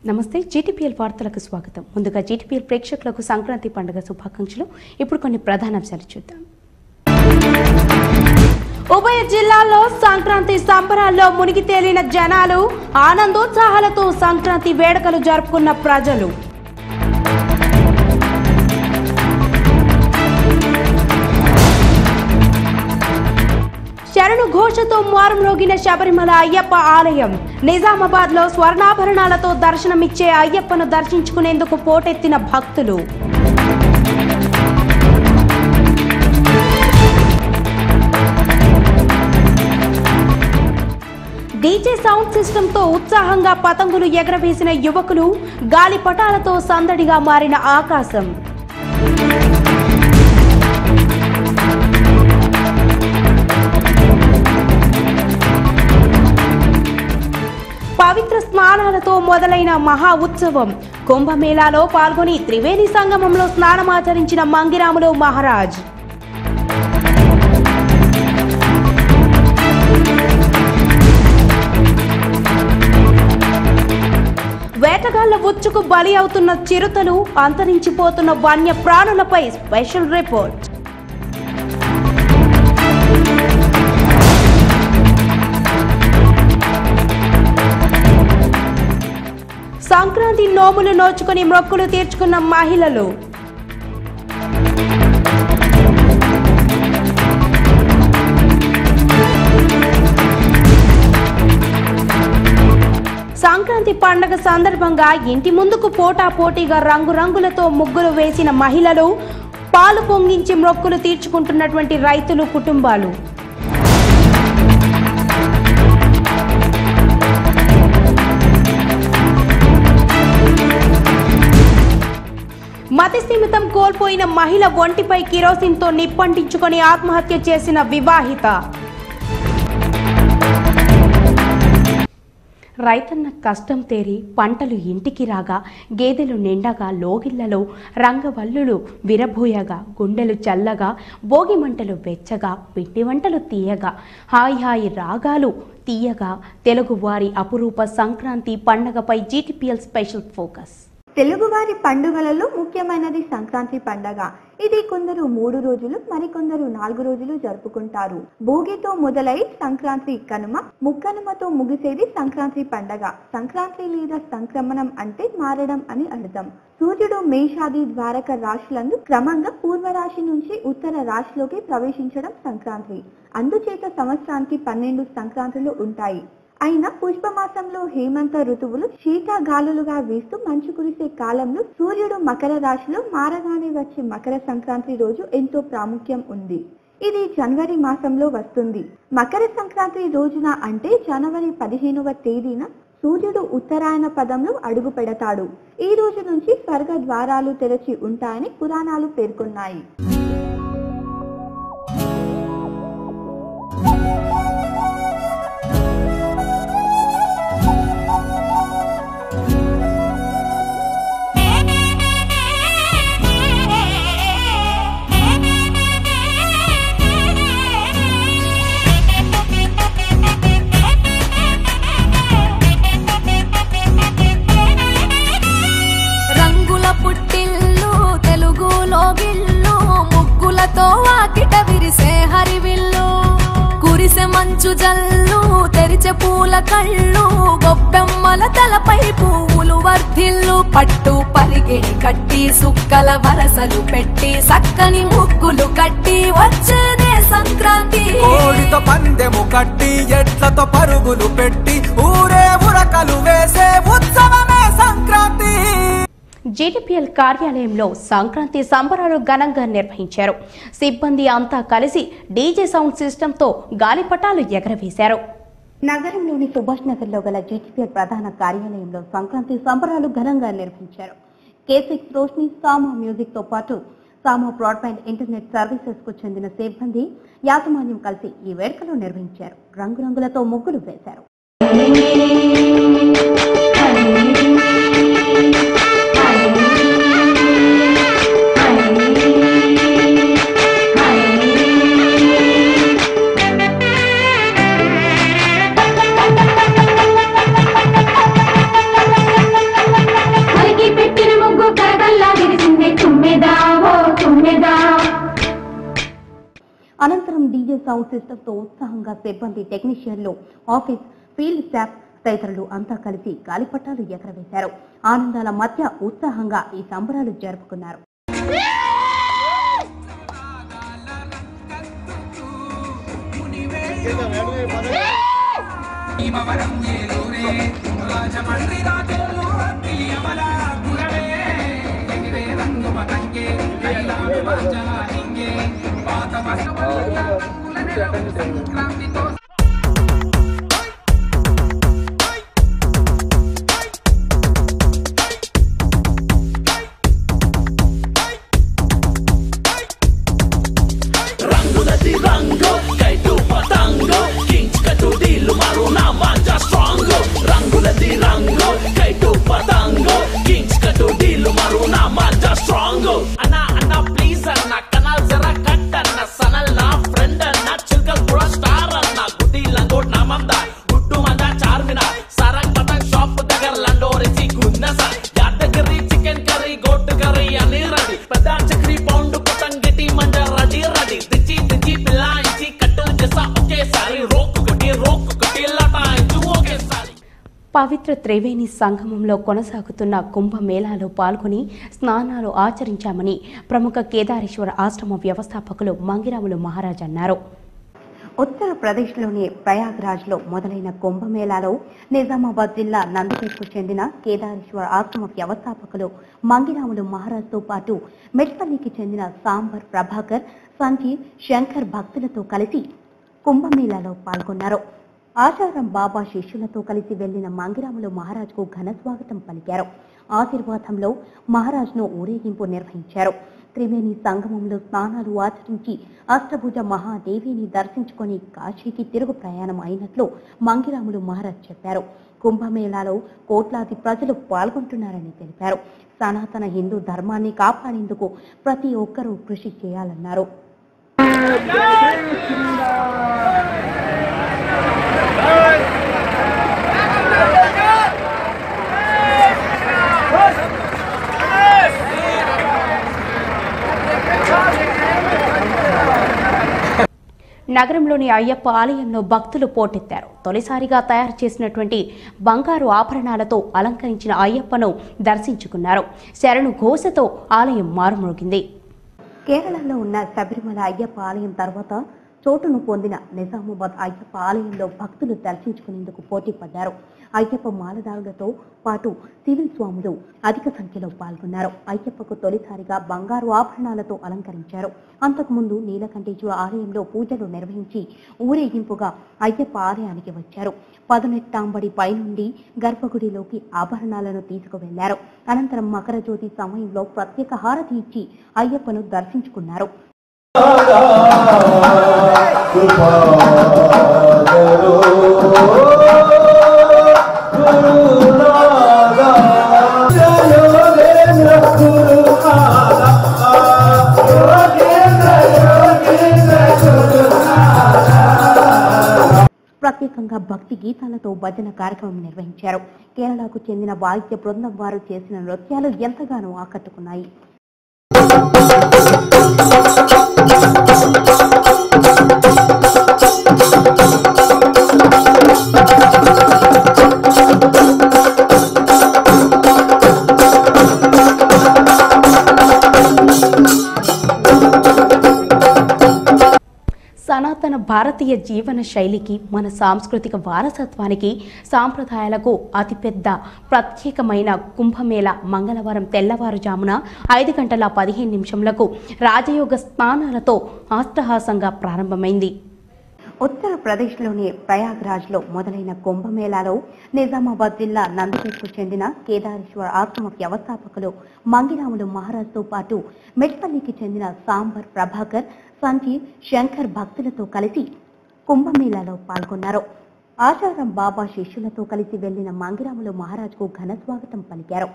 నమస్తే జీటీపీఎల్ వార్తలకు స్వాగతం. ముందుగా జీటీపీఎల్ ప్రేక్షకులకు సంక్రాంతి పండుగ శుభాకాంక్షలు. ఇప్పుడు కొన్ని ప్రధానాంశాలు చూద్దాం. ఉభయ జిల్లాల్లో సంక్రాంతి సంబరాల్లో మునిగి తేలిన జనాలు, ఆనందోత్సాహాలతో సంక్రాంతి వేడుకలు జరుపుకున్న ప్రజలు. శరణు ఘోషతో మారుమ్రోగిన శబరిమల అయ్యప్ప ఆలయం. నిజామాబాద్ లో స్వర్ణాభరణాలతో దర్శనమిచ్చే అయ్యప్పను దర్శించుకునేందుకు పోటెత్తిన భక్తులు. డీజే సౌండ్ సిస్టమ్ తో ఉత్సాహంగా పతంగులు ఎగరవేసిన యువకులు, గాలిపటాలతో సందడిగా మారిన ఆకాశం. పవిత్ర స్నానాలతో మొదలైన మహా ఉత్సవం. కుంభమేళాలో పాల్గొని త్రివేణి సంగమంలో స్నానమాచరించిన మంగిరాములు మహారాజ్. వేటగాళ్ల ఉచ్చుకు బలి అవుతున్న చిరుతలు, అంతరించిపోతున్న వన్య ప్రాణులపై స్పెషల్ రిపోర్ట్. సంక్రాంతి నోములు నోచుకుని మొక్కులు తీర్చుకున్న మహిళలు. సంక్రాంతి పండుగ సందర్భంగా ఇంటి ముందుకు పోటాపోటీగా రంగురంగులతో ముగ్గులు వేసిన మహిళలు, పాలు పొంగించి మొక్కులు తీర్చుకుంటున్నటువంటి రైతులు, కుటుంబాలు. మతిస్థిమితం కోల్పోయిన మహిళ ఒంటిపై కిరోసిన్తో నిప్పంటించుకొని ఆత్మహత్య చేసిన వివాహిత. రైతన్న కష్టం తేరి పంటలు ఇంటికి రాగా, గేదెలు నిండగా, లోగిళ్లలో రంగవల్లులు విరబోయగా, గుండెలు చల్లగా, భోగి మంటలు వెచ్చగా, పిండి వంటలు తీయగా, హాయి హాయి రాగాలు తీయగా, తెలుగువారి అపురూప సంక్రాంతి పండగపై జీటీపీఎల్ స్పెషల్ ఫోకస్. తెలుగువారి పండుగలలో ముఖ్యమైనది సంక్రాంతి పండగ. ఇది కొందరు 3 రోజులు, మరికొందరు 4 రోజులు జరుపుకుంటారు. భోగితో మొదలై సంక్రాంతి కనుమ, ముక్కనుమతో ముగిసేది సంక్రాంతి పండగ. సంక్రాంతి లేదా సంక్రమణం అంటే మారడం అని అర్థం. సూర్యుడు మేషాది ద్వారక రాశులందు క్రమంగా పూర్వ రాశి నుంచి ఉత్తర రాశిలోకి ప్రవేశించడం సంక్రాంతి. అందుచేత సంవత్సరానికి 12 సంక్రాంతులు ఉంటాయి. అయినా పుష్పమాసంలో హేమంత ఋతువులు శీతగాలులుగా వీస్తూ మంచు కురిసే కాలంలో సూర్యుడు మకర రాశిలో మారగానే వచ్చే మకర సంక్రాంతి రోజు ఎంతో ప్రాముఖ్యం ఉంది. ఇది జనవరి మాసంలో వస్తుంది. మకర సంక్రాంతి రోజున అంటే జనవరి 15వ తేదీన సూర్యుడు ఉత్తరాయణ పదంలో అడుగు పెడతాడు. ఈ రోజు నుంచి స్వర్గ ద్వారాలు తెరచి ఉంటాయని పురాణాలు పేర్కొన్నాయి. మంచు జల్లు తెరిచే పూల కళ్ళు, గొప్పెమ్మల తలపై పువ్వులు వర్ధిల్లు, పట్టు పరిగిడి కట్టి సుక్కల వరసలు పెట్టి సక్కని ముగ్గులు కట్టి వచ్చేదే సంక్రాంతి. కోడితో పందెము కట్టి ఎట్లతో పరుగులు పెట్టి ఊరే ఉరకలు వేసే ఉత్సవమే సంక్రాంతి. జీటీపీఎల్ కార్యాలయంలో సంక్రాంతి సంబరాలు ఘనంగా నిర్వహించారు. సిబ్బంది అంతా కలిసి డీజే సౌండ్ సిస్టంతో గాలిపటాలు ఎగరవేశారు. నగరంలోని సుభాష్ నగర్ లో గల జీటీపీఎల్ ప్రధాన కార్యాలయంలో సంక్రాంతి సంబరాలు ఘనంగా నిర్వహించారు. K6 రోష్ని, సామా మ్యూజిక్ తో పాటు సామా బ్రాడ్బ్యాండ్ ఇంటర్నెట్ సర్వీసెస్ కు చెందిన సిబ్బంది యాజమాన్యం కలిసి ఈ వేడుకలు నిర్వహించారు. రంగురంగులతో ముగ్గులు వేశారు. సౌండ్ సిస్టంతో ఉత్సాహంగా సిబ్బంది, టెక్నీషియన్లు, ఆఫీస్, ఫీల్డ్ స్టాఫ్ తదితరులు అంతా కలిసి గాలిపటాలు ఎగరవేశారు. ఆనందాల మధ్య ఉత్సాహంగా ఈ సంబరాలు జరుపుకున్నారు. పవిత్ర త్రివేణి సంగమంలో కొనసాగుతున్న కుంభమేళాలో పాల్గొని స్నానాలు ఆచరించామని ప్రముఖ కేదారేశ్వర ఆశ్రమ వ్యవస్థాపకులు మంగిరాములు మహారాజ్ అన్నారు. ఉత్తరప్రదేశ్లోని ప్రయాగ్రాజ్లో మొదలైన కుంభమేళాలో నిజామాబాద్ జిల్లా నందిపేటకు చెందిన కేదారేశ్వర ఆశ్రమ వ్యవస్థాపకులు మంగిరాములు మహారాజ్తో పాటు మెట్పల్లికి చెందిన సాంబర్ ప్రభాకర్, సంజీవ్, శంకర్ భక్తులతో కలిసి కుంభమేళాలో పాల్గొన్నారు. ఆచారం బాబా శిష్యులతో కలిసి వెళ్లిన మంగిరాములు మహారాజ్కు ఘన స్వాగతం పలికారు. ఆశీర్వాదంలో మహారాజ్ను ఊరేగింపు నిర్వహించారు. త్రివేణి సంగమంలో స్నానాలు ఆచరించి అష్టభుజ మహాదేవిని దర్శించుకొని కాశీకి తిరుగు ప్రయాణం అయినట్లు మంగిరాములు మహారాజ్ చెప్పారు. కుంభమేళాలో కోట్లాది ప్రజలు పాల్గొంటున్నారని తెలిపారు. సనాతన హిందూ ధర్మాన్ని కాపాడేందుకు ప్రతి ఒక్కరూ కృషి చేయాలన్నారు. నగరంలోని అయ్యప్ప ఆలయంలో భక్తులు పోటెత్తారు. తొలిసారిగా తయారు చేసినటువంటి బంగారు ఆభరణాలతో అలంకరించిన అయ్యప్పను దర్శించుకున్నారు. శరణు ఘోషతో ఆలయం మారుమోగింది. కేరళలో ఉన్న శబరిమల అయ్యప్ప ఆలయం తర్వాత చోటును పొందిన నిజామాబాద్ అయ్యప్ప ఆలయంలో భక్తులు దర్శించుకునేందుకు పోటీ పడ్డారు. అయ్యప్ప మాలదారులతో పాటు సివిల్ స్వాములు అధిక సంఖ్యలో పాల్గొన్నారు. అయ్యప్పకు తొలిసారిగా బంగారు ఆభరణాలతో అలంకరించారు. అంతకుముందు నీలకంఠేశ్వర ఆలయంలో పూజలు నిర్వహించి ఊరేగింపుగా అయ్యప్ప ఆలయానికి వచ్చారు. పదునెట్టాంబడి పైనుండి గర్భగుడిలోకి ఆభరణాలను తీసుకువెళ్లారు. అనంతరం మకర జ్యోతి సమయంలో ప్రత్యేక హారతి ఇచ్చి అయ్యప్పను దర్శించుకున్నారు. ప్రత్యేకంగా భక్తి గీతాలతో భజన కార్యక్రమం నిర్వహించారు. కేరళకు చెందిన వాయిద్య బృందం వారు చేసిన నృత్యాలు ఎంతగానో ఆకట్టుకున్నాయి. సనాతన భారతీయ జీవన శైలికి, మన సాంస్కృతిక వారసత్వానికి, సాంప్రదాయాలకు అతిపెద్ద ప్రత్యేకమైన కుంభమేళ మంగళవారం తెల్లవారుజామున 5:15 రాజయోగ స్నానాలతో అట్టహాసంగా ప్రారంభమైంది. ఉత్తరప్రదేశ్లోని ప్రయాగ్రాజ్లో మొదలైన కుంభమేళాలో నిజామాబాద్ జిల్లా నందిపేటకు చెందిన కేదారేశ్వర ఆశ్రమ వ్యవస్థాపకులు మంగిరాములు మహారాజ్తో పాటు మెట్పల్లికి చెందిన సాంబర్ ప్రభాకర్, సంజీవ్, శంకర్ భక్తులతో కలిసి కుంభమేళాలో పాల్గొన్నారు. ఆచారం బాబా శిష్యులతో కలిసి వెళ్లిన మంగిరాములు మహారాజ్కు ఘన స్వాగతం పలికారు.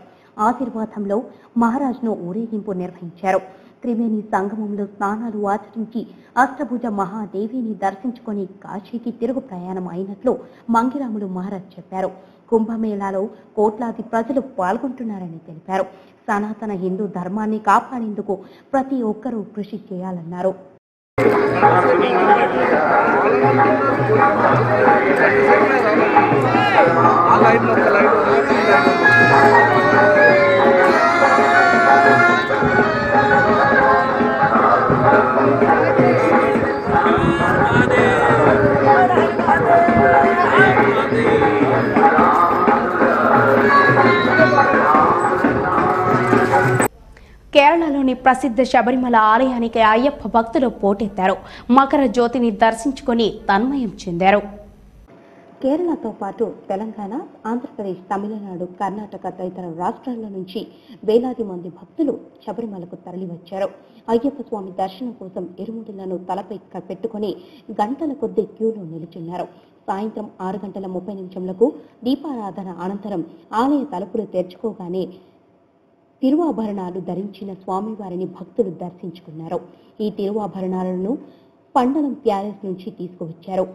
ఆశీర్వాదంలో మహారాజ్ను ఊరేగింపు నిర్వహించారు. త్రివేణి సంగమంలో స్నానాలు ఆచరించి అష్టభుజ మహాదేవిని దర్శించుకొని కాశీకి తిరుగు ప్రయాణం అయినట్లు మంగిరాములు మహారాజ్ చెప్పారు. కుంభమేళాలో కోట్లాది ప్రజలు పాల్గొంటున్నారని తెలిపారు. సనాతన హిందూ ధర్మాన్ని కాపాడేందుకు ప్రతి ఒక్కరూ కృషి చేయాలన్నారు. కేరళలోని ప్రసిద్ధ శబరిమల ఆలయానికి అయ్యప్ప భక్తులు పోటెత్తారు. మకర జ్యోతిని దర్శించుకొని తన్మయం చెందారు. కేరళతో పాటు తెలంగాణ, ఆంధ్రప్రదేశ్, తమిళనాడు, కర్ణాటక తదితర రాష్ట్రాల నుంచి వేలాది మంది భక్తులు శబరిమలకు తరలివచ్చారు. అయ్యప్ప స్వామి దర్శనం కోసం ఇరుముడులను తలపై పెట్టుకుని గంటల కొద్దీ క్యూలో నిలుచున్నారు. సాయంత్రం 6:30 దీపారాధన అనంతరం ఆలయ తలుపులు తెరుచుకోగానే తిరువాభరణాలు ధరించిన స్వామివారిని భక్తులు దర్శించుకున్నారు. ఈ తిరువాభరణాలను పండలం ప్యాలెస్ నుంచి తీసుకువచ్చారు.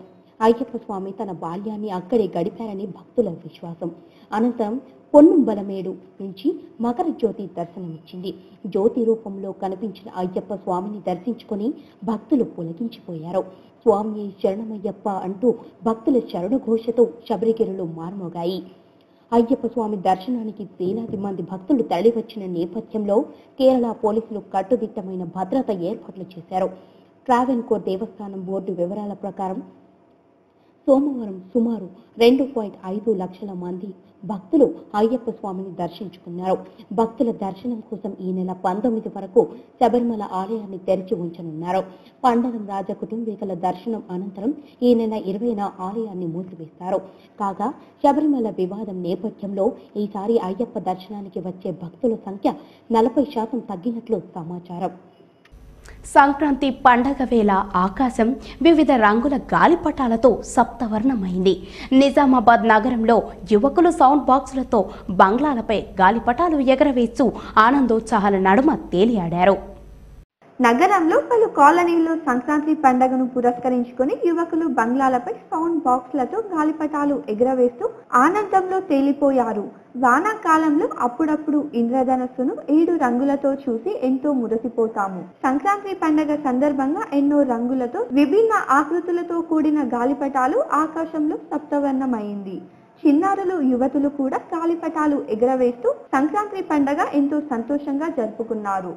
అయ్యప్ప స్వామి తన బాల్యాన్ని అక్కడే గడిపారని భక్తుల విశ్వాసం. అనంతరం పొన్నుంబలమేడు నుంచి మకర జ్యోతి దర్శనమిచ్చింది. జ్యోతి రూపంలో కనిపించిన అయ్యప్ప స్వామిని దర్శించుకుని భక్తులు పులకించిపోయారు. స్వామి శరణమయ్యప్ప అంటూ భక్తుల శరణ ఘోషతో శబరిగిరులు మార్మోగాయి. అయ్యప్ప స్వామి దర్శనానికి వేలాది మంది భక్తులు తరలివచ్చిన నేపథ్యంలో కేరళ పోలీసులు కట్టుదిట్టమైన భద్రత ఏర్పాట్లు చేశారు. ట్రావెన్కోర్ దేవస్థానం బోర్డు వివరాల ప్రకారం సోమవారం సుమారు 2.5 లక్షల మంది భక్తులు అయ్యప్ప స్వామిని దర్శించుకున్నారు. భక్తుల దర్శనం కోసం ఈ నెల 19 వరకు శబరిమల ఆలయాన్ని తెరిచి ఉంచనున్నారు. పండరం రాజ కుటుంబీకుల దర్శనం అనంతరం ఈ నెల 20న ఆలయాన్ని మూసివేస్తారు. కాగా శబరిమల వివాదం నేపథ్యంలో ఈసారి అయ్యప్ప దర్శనానికి వచ్చే భక్తుల సంఖ్య 40% తగ్గినట్లు సమాచారం. సంక్రాంతి పండగ వేళ ఆకాశం వివిధ రంగుల గాలిపటాలతో సప్తవర్ణమైంది. నిజామాబాద్ నగరంలో యువకులు సౌండ్ బాక్సులతో బంగ్లాలపై గాలిపటాలు ఎగరవేస్తూ ఆనందోత్సాహాల నడుమ తేలియాడారు. నగరంలో పలు కాలనీల్లో సంక్రాంతి పండుగను పురస్కరించుకుని యువకులు బంగ్లాలపై సౌండ్ బాక్స్లతో గాలిపటాలు ఎగురవేస్తూ ఆనందంలో తేలిపోయారు. వానాకాలంలో అప్పుడప్పుడు ఇంద్రధనస్సును 7 రంగులతో చూసి ఎంతో మురిసిపోతాము. సంక్రాంతి పండుగ సందర్భంగా ఎన్నో రంగులతో విభిన్న ఆకృతులతో కూడిన గాలిపటాలు ఆకాశంలో సప్తవర్ణమైంది. చిన్నారులు, యువతులు కూడా గాలిపటాలు ఎగురవేస్తూ సంక్రాంతి పండుగ ఎంతో సంతోషంగా జరుపుకున్నారు.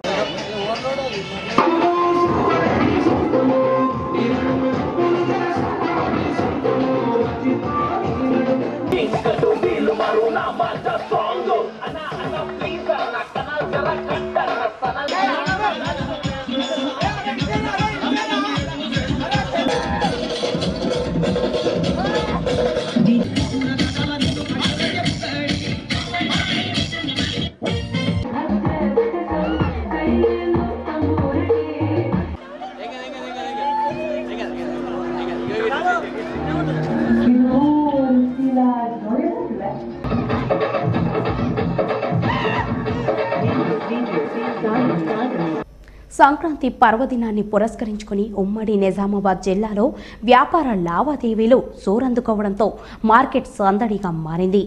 సంక్రాంతి పర్వదినాన్ని పురస్కరించుకుని ఉమ్మడి నిజామాబాద్ జిల్లాలో వ్యాపార లావాదేవీలు సోరందుకోవడంతో మార్కెట్ సందడిగా మారింది.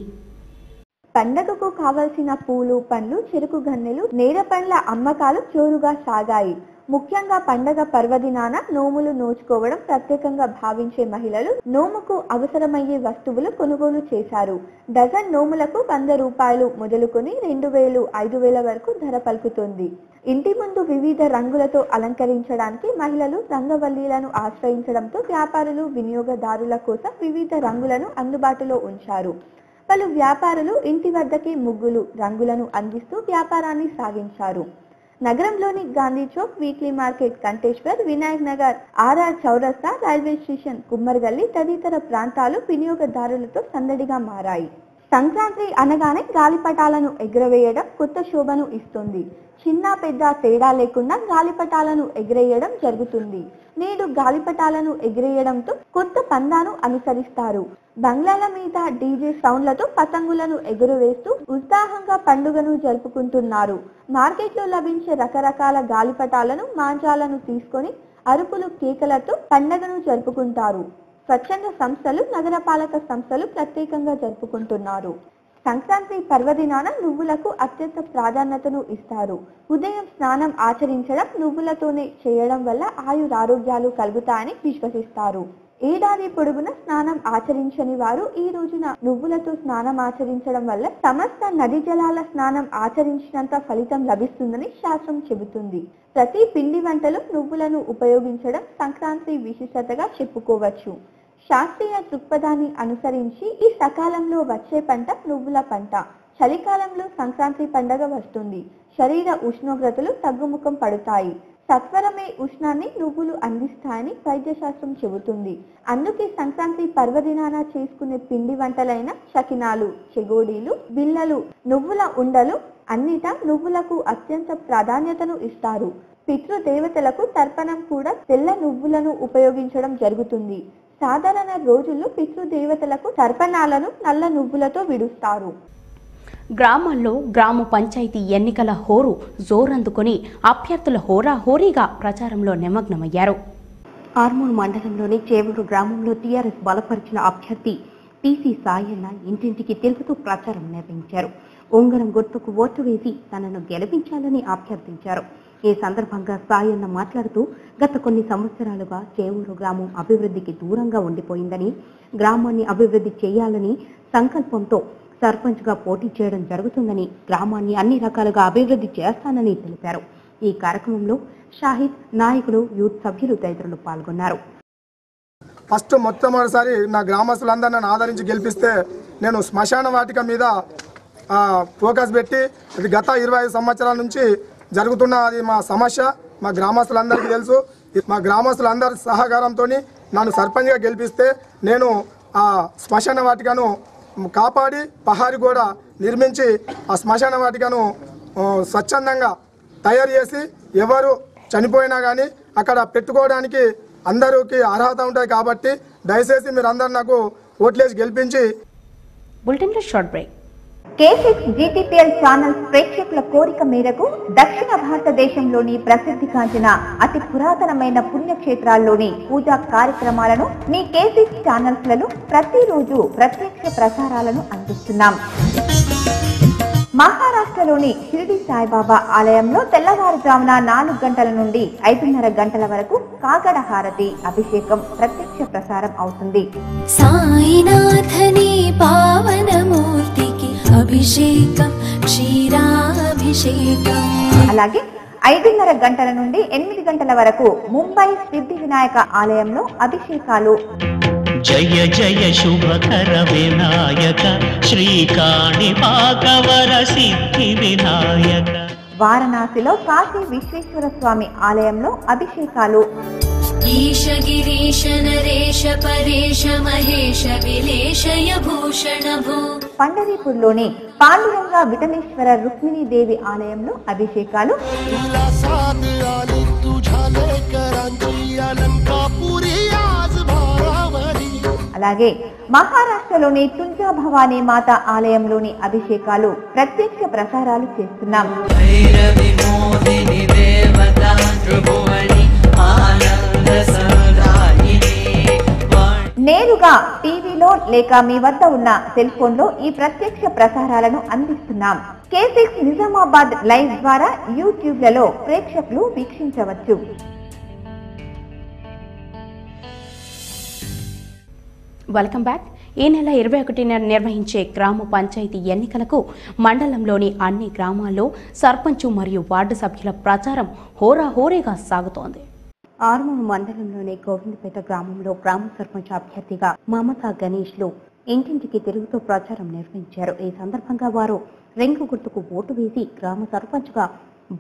పండగకు కావలసిన పూలు, పండ్లు, చెరుకు గన్నెలు, నేర పండ్ల అమ్మకాలు జోరుగా సాగాయి. ముఖ్యంగా పండగ పర్వదినాన నోములు నోచుకోవడం ప్రత్యేకంగా భావించే మహిళలు నోముకు అవసరమయ్యే వస్తువులు కొనుగోలు చేశారు. డజన్ నోములకు 100 రూపాయలు మొదలుకొని 2000, 5000 వరకు ధర పలుకుతుంది. ఇంటి ముందు వివిధ రంగులతో అలంకరించడానికి మహిళలు రంగవల్లీలను ఆశ్రయించడంతో వ్యాపారులు వినియోగదారుల కోసం వివిధ రంగులను అందుబాటులో ఉంచారు. పలు వ్యాపారులు ఇంటి వద్దకే ముగ్గులు, రంగులను అందిస్తూ వ్యాపారాన్ని సాగించారు. నగరంలోని Gandhi Chowk, weekly market, Kanteshwar, Vinayak Nagar, RR Chowrasta, railway station, Kummargalli తదితర ప్రాంతాలు వినియోగదారులతో సందడిగా మారాయి. సంక్రాంతి అనగానే గాలిపటాలను ఎగురవేయడం కొత్త శోభను ఇస్తుంది. చిన్న పెద్ద తేడా లేకుండా గాలిపటాలను ఎగిరేయడం జరుగుతుంది. నేడు గాలిపటాలను ఎగిరేయడంతో కొత్త పందాను అనుసరిస్తారు. బంగ్లాల మీద డీజే సౌండ్లతో పతంగులను ఎగురవేస్తూ ఉత్సాహంగా పండుగను జరుపుకుంటున్నారు. మార్కెట్లో లభించే రకరకాల గాలిపటాలను, మాంజాలను తీసుకొని అరుపులు, కేకలతో పండుగను జరుపుకుంటారు. స్వచ్ఛంద సంస్థలు, నగరపాలక సంస్థలు ప్రత్యేకంగా జరుపుకుంటున్నారు. సంక్రాంతి పర్వదినాన నువ్వులకు అత్యంత ప్రాధాన్యతను ఇస్తారు. ఉదయం స్నానం ఆచరించడం నువ్వులతోనే చేయడం వల్ల ఆయురారోగ్యాలు కలుగుతాయని విశ్వసిస్తారు. ఏడాది పొడుగున స్నానం ఆచరించని వారు ఈ రోజున నువ్వులతో స్నానం ఆచరించడం వల్ల సమస్త నది జలాల స్నానం ఆచరించినంత ఫలితం లభిస్తుందని శాస్త్రం చెబుతుంది. ప్రతి పిండి వంటలు నువ్వులను ఉపయోగించడం సంక్రాంతి విశిష్టతగా చెప్పుకోవచ్చు. శాస్త్రీయ దృక్పథాన్ని అనుసరించి ఈ సకాలంలో వచ్చే పంట నువ్వుల పంట. చలికాలంలో సంక్రాంతి పండగ వస్తుంది. శరీర ఉష్ణోగ్రతలు తగ్గుముఖం పడతాయి. సత్వరమే ఉష్ణాన్ని నువ్వులు అందిస్తాయని వైద్యశాస్త్రం చెబుతుంది. అందుకే సంక్రాంతి పర్వదినాన చేసుకునే పిండి వంటలైన చకినాలు, చెగోడీలు, బిళ్ళలు, నువ్వుల ఉండలు అన్నిటా నువ్వులకు అత్యంత ప్రాధాన్యతను ఇస్తారు. పితృదేవతలకు తర్పణం కూడా తెల్ల నువ్వులను ఉపయోగించడం జరుగుతుంది. సాధారణ రోజుల్లో పితృదేవతలకు తర్పణాలను నల్ల నువ్వులతో విడుస్తారు. గ్రామాల్లో గ్రామ పంచాయతీ ఎన్నికల హోరు జోరందుకొని అభ్యర్థుల హోరాహోరీగా ప్రచారంలో నిమగ్నమయ్యారు. ఆర్మూర్ మండలంలోని చేవూరు గ్రామంలో టీఆర్ఎస్ బలపరిచిన అభ్యర్థి టీసీ సాయన్న ఇంటింటికి తిరుగుతూ ప్రచారం నిర్వహించారు. ఉంగరం గుర్తుకు ఓటు వేసి తనను గెలిపించాలని అభ్యర్థించారు. ఈ సందర్భంగా సాయన్న మాట్లాడుతూ గత కొన్ని సంవత్సరాలుగా చేవూరు గ్రామం అభివృద్ధికి దూరంగా ఉండిపోయిందని, గ్రామాన్ని అభివృద్ధి చేయాలని సంకల్పంతో సర్పంచ్గా పోటీ చేయడం జరుగుతుందని, గ్రామాన్ని అన్ని రకాలుగా అభివృద్ధి చేస్తానని తెలిపారు. ఈ కార్యక్రమంలో షాహిద్, నాయకులు, యూత్ సభ్యులు తదితరులు పాల్గొన్నారు. ఫస్ట్ మొట్టమొదటిసారి నా గ్రామస్తులందరూ నన్ను ఆదరించి గెలిపిస్తే నేను శ్మశాన వాటిక మీద ఫోకస్ పెట్టి ఇది గత 25 సంవత్సరాల నుంచి జరుగుతున్న అది మా సమస్య మా గ్రామస్తులందరికీ తెలుసు. మా గ్రామస్తులందరి సహకారంతో నన్ను సర్పంచ్గా గెలిపిస్తే నేను ఆ శ్మశాన వాటికను కాపాడి పహారి కూడా నిర్మించి ఆ శ్మశాన వాటికను స్వచ్ఛందంగా తయారు చేసి ఎవరు చనిపోయినా కానీ అక్కడ పెట్టుకోవడానికి అందరికీ అర్హత ఉంటుంది. కాబట్టి దయచేసి మీరు అందరు నాకు ఓట్లేసి గెలిపించి. బులెటిన్లో short break. K6 GTPL channels ప్రేక్షకుల కోరిక మేరకు దక్షిణ భారతదేశంలోని ప్రసిద్ధిగాంచిన అతి పురాతనమైన పుణ్యక్షేత్రాల్లోని పూజా కార్యక్రమాలను మీ K6 ఛానల్స్ లలో ప్రతిరోజు ప్రత్యక్ష ప్రసారాలను అందిస్తున్నాం. మహారాష్ట్రలోని షిరిడి సాయిబాబా ఆలయంలో తెల్లవారుజామున 4 గంటల నుండి 5:30 గంటల వరకు కాగడ హారతి, అభిషేకం ప్రత్యక్ష ప్రసారం అవుతుంది. సాయినాథని పావనమూర్తికి అభిషేకం, క్షీరాభిషేకం. అలాగే 5:30 గంటల నుండి 8 గంటల వరకు ముంబై సిద్ధి వినాయక ఆలయంలో అభిషేకాలు. జయ జయ శుభకర వినాయక శ్రీకాణిపాకవర సిద్ధి వినాయక. వారణాసిలో కాశీ విశ్వేశ్వర స్వామి ఆలయంలో అభిషేకాలు. ఈశ గిరీశ నరేశ పరేశ మహేశ విలేశయ భూషణ భూ. పండరీపూర్లోని పాండురంగ విఠలేశ్వర రుక్మిణీదేవి ఆలయంలో అభిషేకాలు. అలాగే మహారాష్ట్రలోని తుంజా భవానీ మాత ఆలయంలోని అభిషేకాలు ప్రత్యక్ష ప్రసారాలు చేస్తున్నాం. నేరుగా టీవీలో లేక మీ వద్ద ఉన్న సెల్ ఫోన్ లో ఈ ప్రత్యక్ష ప్రసారాలను అందిస్తున్నాం. K6 నిజామాబాద్ లైవ్ ద్వారా యూట్యూబ్లలో ప్రేక్షకులు వీక్షించవచ్చు. Welcome back. ఈ నెల 21న నిర్వహించే గ్రామ పంచాయతీ ఎన్నికలకు మండలంలోని అన్ని గ్రామాల్లో సర్పంచ్ మరియు వార్డు సభ్యుల ప్రచారం హోరాహోరీగా సాగుతోంది. ఆర్మూర్ మండలంలోని గోవిందపేట గ్రామంలో గ్రామ సర్పంచ్ అభ్యర్థిగా మమతా గణేష్లు ఇంటింటికి తిరుగుతూ ప్రచారం నిర్వహించారు. ఈ సందర్భంగా వారు రింగు గుర్తుకు ఓటు వేసి గ్రామ సర్పంచ్గా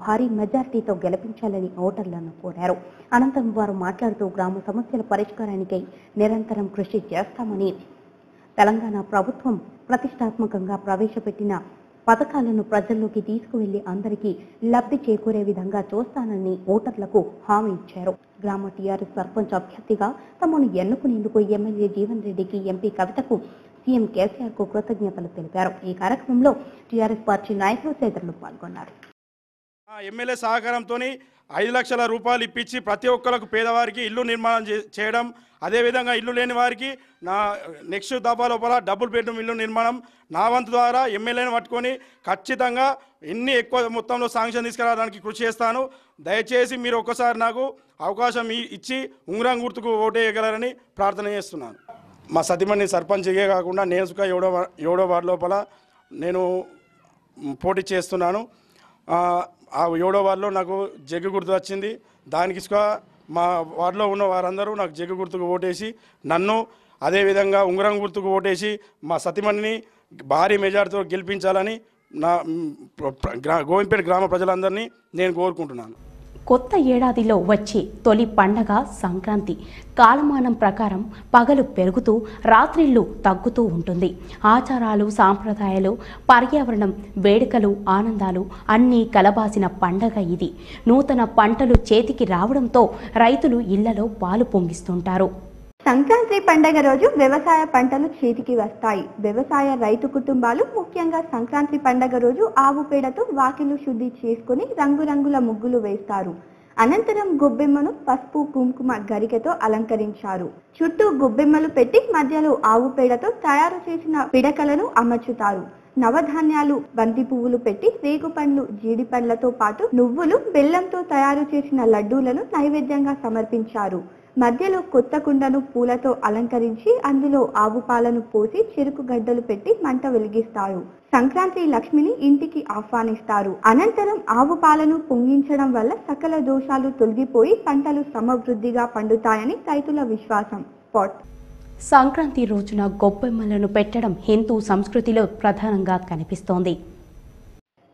భారీ మెజార్టీతో గెలిపించాలని ఓటర్లను కోరారు. అనంతరం వారు మాట్లాడుతూ గ్రామ సమస్యల పరిష్కారానికై నిరంతరం కృషి చేస్తామని, తెలంగాణ ప్రభుత్వం ప్రతిష్టాత్మకంగా ప్రవేశపెట్టిన పథకాలను ప్రజల్లోకి తీసుకువెళ్లి అందరికీ లబ్ధి చేకూరే విధంగా చూస్తానని ఓటర్లకు హామీ ఇచ్చారు. గ్రామ టీఆర్ఎస్ సర్పంచ్ అభ్యర్థిగా తమను ఎన్నుకునేందుకు ఎమ్మెల్యే జీవన్ రెడ్డికి, ఎంపీ కవితకు, సీఎం కేసీఆర్ కు కృతజ్ఞతలు తెలిపారు. ఈ కార్యక్రమంలో టీఆర్ఎస్ పార్టీ నాయకులు తదితరులు పాల్గొన్నారు. ఎమ్మెల్యే సహకారంతో 5 లక్షల రూపాయలు ఇప్పించి ప్రతి ఒక్కరికి పేదవారికి ఇల్లు నిర్మాణం చేయడం, అదేవిధంగా ఇల్లు లేని వారికి నా నెక్స్ట్ దఫా లోపల డబుల్ బెడ్రూమ్ ఇల్లు నిర్మాణం నా వంతు ద్వారా ఎమ్మెల్యేని పట్టుకొని ఖచ్చితంగా ఎక్కువ మొత్తంలో శాంక్షన్ తీసుకురావడానికి కృషి చేస్తాను. దయచేసి మీరు ఒక్కసారి నాకు అవకాశం ఇచ్చి ఉంగరం గుర్తుకు ఓటేయగలరని ప్రార్థన చేస్తున్నాను. మా సతీమణి సర్పంచ్గా కాకుండా నేను సుఖ 7వ వార్డు లోపల నేను పోటీ చేస్తున్నాను. ఆ 7వ వార్డులో నాకు జగ్గు గుర్తు వచ్చింది. దానికి మా వార్డులో ఉన్న వారందరూ నాకు జగ్గు గుర్తుకు ఓటేసి నన్ను అదేవిధంగా ఉంగరం గుర్తుకు ఓటేసి మా సతీమణిని భారీ మెజార్టీతో గెలిపించాలని నా గోవింపేట గ్రామ ప్రజలందరినీ నేను కోరుకుంటున్నాను. కొత్త ఏడాదిలో వచ్చే తొలి పండగ సంక్రాంతి. కాలమానం ప్రకారం పగలు పెరుగుతూ రాత్రిళ్ళు తగ్గుతూ ఉంటుంది. ఆచారాలు, సాంప్రదాయాలు, పర్యావరణం, వేడుకలు, ఆనందాలు అన్నీ కలబాసిన పండగ ఇది. నూతన పంటలు చేతికి రావడంతో రైతులు ఇళ్లలో పాలు పొంగిస్తుంటారు. సంక్రాంతి పండగ రోజు వ్యవసాయ పంటలు చేతికి వస్తాయి. వ్యవసాయ రైతు కుటుంబాలు ముఖ్యంగా సంక్రాంతి పండగ రోజు ఆవు పేడతో వాకిలు శుద్ధి చేసుకుని రంగురంగుల ముగ్గులు వేస్తారు. అనంతరం గొబ్బెమ్మను పసుపు, కుంకుమ గరికతో అలంకరించారు. చుట్టూ గొబ్బెమ్మలు పెట్టి మధ్యలో ఆవు పేడతో తయారు చేసిన పిడకలను అమర్చుతారు. నవధాన్యాలు, బంతి పువ్వులు పెట్టి రేగు పండ్లు, జీడి పండ్లతో పాటు నువ్వులు, బెల్లంతో తయారు చేసిన లడ్డూలను నైవేద్యంగా సమర్పించారు. మధ్యలో కొత్త కుండను పూలతో అలంకరించి అందులో ఆవు పాలను పోసి చెరుకు గడ్డలు పెట్టి మంట వెలిగిస్తారు. సంక్రాంతి లక్ష్మిని ఇంటికి ఆహ్వానిస్తారు. అనంతరం ఆవు పాలను పొంగించడం వల్ల సకల దోషాలు తొలగిపోయి పంటలు సమృద్ధిగా పండుతాయని రైతుల విశ్వాసం. సంక్రాంతి రోజున గొబ్బెమ్మలను పెట్టడం హిందూ సంస్కృతిలో ప్రధానంగా కనిపిస్తోంది.